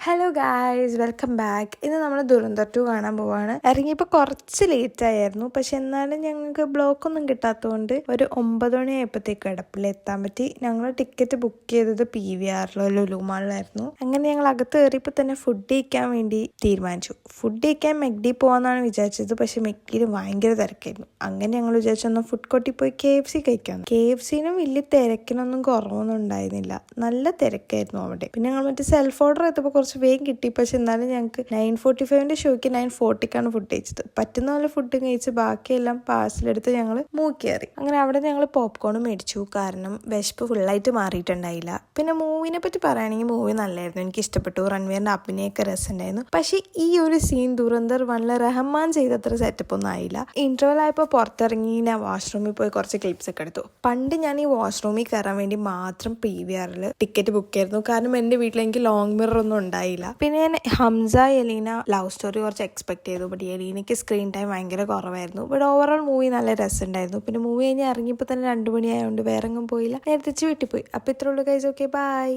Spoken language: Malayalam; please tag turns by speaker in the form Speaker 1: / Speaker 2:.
Speaker 1: Hello guys, welcome back. ഇന്ന് നമ്മൾ ദുരന്തർ 2 കാണാൻ പോവാണ്. ഇറങ്ങിയപ്പോൾ കുറച്ച് ലേറ്റ് ആയിരുന്നു, പക്ഷെ എന്നാലും ഞങ്ങൾക്ക് ബ്ലോക്കൊന്നും കിട്ടാത്തതുകൊണ്ട് ഒരു 9 മണി ആയപ്പോഴത്തേക്ക് എടപ്പിൽ എത്താൻ പറ്റി. ഞങ്ങൾ ടിക്കറ്റ് ബുക്ക് ചെയ്തത് PVR ലുലു മാളിലായിരുന്നു. അങ്ങനെ ഞങ്ങൾ അകത്ത് കയറിയപ്പോൾ തന്നെ ഫുഡ് കഴിക്കാൻ വേണ്ടി തീരുമാനിച്ചു. ഫുഡ് കഴിക്കാൻ മെക്ഡി പോകാമെന്നാണ് വിചാരിച്ചത്, പക്ഷെ മെക്ഡിയിൽ ഭയങ്കര തിരക്കായിരുന്നു. അങ്ങനെ ഞങ്ങൾ വിചാരിച്ചൊന്ന് ഫുഡ് കോർട്ടിൽ പോയി KFC കഴിക്കാം. KFCനും വലിയ തിരക്കിനൊന്നും കുറവൊന്നും ഉണ്ടായിരുന്നില്ല, നല്ല തിരക്കായിരുന്നു അവിടെ. പിന്നെ ഞങ്ങൾ മറ്റേ സെൽഫ് ഓർഡർ ചെയ്തപ്പോൾ കുറച്ച് വേഗം കിട്ടി, പക്ഷെ എന്നാലും ഞങ്ങൾക്ക് 9:45 ഷോയ്ക്ക് 9:40 ഫുഡ് കഴിച്ചത്. പറ്റുന്ന പോലെ ഫുഡ് കഴിച്ച് ബാക്കിയെല്ലാം പാഴ്സലെടുത്ത് ഞങ്ങൾ മൂക്കേറി. അങ്ങനെ അവിടെ ഞങ്ങൾ പോപ്കോൺ മേടിച്ചു, കാരണം വിശപ്പ് ഫുള്ളായിട്ട് മാറിയിട്ടുണ്ടായില്ല. പിന്നെ മൂവിനെ പറ്റി പറയുകയാണെങ്കിൽ മൂവി നല്ലായിരുന്നു, എനിക്ക് ഇഷ്ടപ്പെട്ടു. റൺവീറിന്റെ അഭിനയൊക്കെ രസമുണ്ടായിരുന്നു. പക്ഷെ ഈ ഒരു സീൻ ദുരന്തർ 1 റഹ്മാൻ ചെയ്തത്ര സെറ്റപ്പ് ഒന്നും ആയില്ല. ഇന്റർവെൽ ആയപ്പോൾ പുറത്തിറങ്ങി ഞാൻ വാഷ്റൂമിൽ പോയി കുറച്ച് ക്ലിപ്സ് ഒക്കെ എടുത്തു. പണ്ട് ഞാൻ ഈ വാഷ്റൂമിൽ കയറാൻ വേണ്ടി മാത്രം PVR ടിക്കറ്റ് ബുക്ക് ചെയ്തിരുന്നു, കാരണം എൻ്റെ വീട്ടിൽ എനിക്ക് ലോങ് മിറർ ഒന്നും ഉണ്ടായില്ല. പിന്നെ ഞാൻ ഹംസ എലീന ലവ് സ്റ്റോറി കുറച്ച് എക്സ്പെക്ട് ചെയ്തു, ബട്ട് എലീനയ്ക്ക് സ്ക്രീൻ ടൈം ഭയങ്കര കുറവായിരുന്നു. ബട്ട് ഓവറോൾ മൂവി നല്ല രസമുണ്ടായിരുന്നു. പിന്നെ മൂവി കഴിഞ്ഞ് ഇറങ്ങിയപ്പോൾ തന്നെ 2 മണി ആയതുകൊണ്ട് വേറെ എങ്ങും പോയില്ല, നേരെ തിരിച്ച് വീട്ടിൽ പോയി. അപ്പോൾ ഇത്രയുള്ളൂ ഗൈസ്. Okay, by.